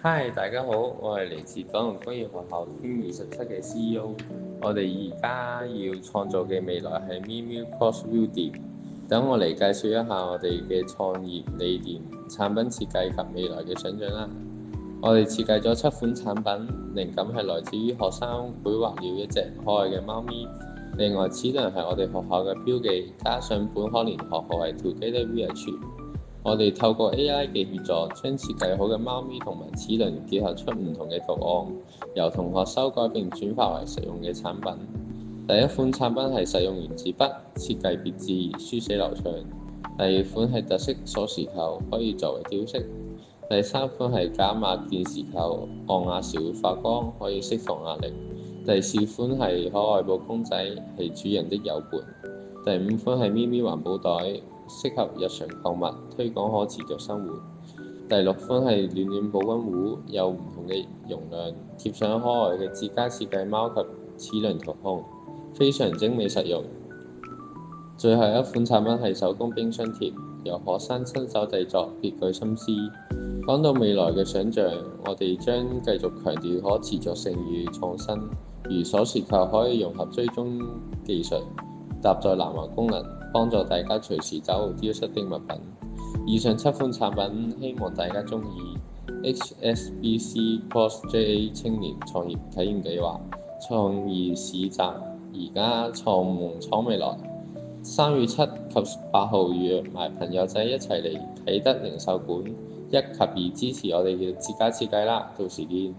嗨，大家好，我係嚟自九龍工業學校 Team 27嘅 CEO。我哋而家要創造嘅未來係 Miu Crossview 店。等我嚟介紹一下我哋嘅創業理念、產品設計及未來嘅想像啦。我哋設計咗7款產品，靈感係來自於學生繪畫了一隻可愛嘅貓咪。另外，齒輪係我哋學校嘅標記，加上本科連學學係 Together We Achieve。我哋透過 AI 嘅協助，將設計好嘅貓咪同埋齒輪結合出唔同嘅圖案，由同學修改並轉化為實用嘅產品。第一款產品係實用原子筆，設計別緻，書寫流暢。第二款係特色鎖匙扣，可以作為吊飾。第三款係假碼鍵匙扣，按壓時會發光，可以釋放壓力。第四款係可愛布公仔，係主人的友伴。第五款係咪咪環保袋，適合日常購物，推廣可持續生活。第六款係暖暖保溫壺，有唔同嘅容量，貼上可愛嘅自家設計貓及齒輪圖案，非常精美實用。最後一款產品係手工冰箱貼，由學生親手製作，別具心思。講到未來嘅想像，我哋將繼續強調可持續性與創新，如鎖匙扣可以融合追蹤技術，搭載藍牙功能，幫助大家隨時找到丟失的物品。以上7款產品，希望大家鍾意。HSBC Cross-JA 青年創業體驗計劃創意市集，而家創夢闖未來。3月7及8號約埋朋友仔一齊嚟啟德零售館，1及2支持我哋嘅自家設計啦，到時見。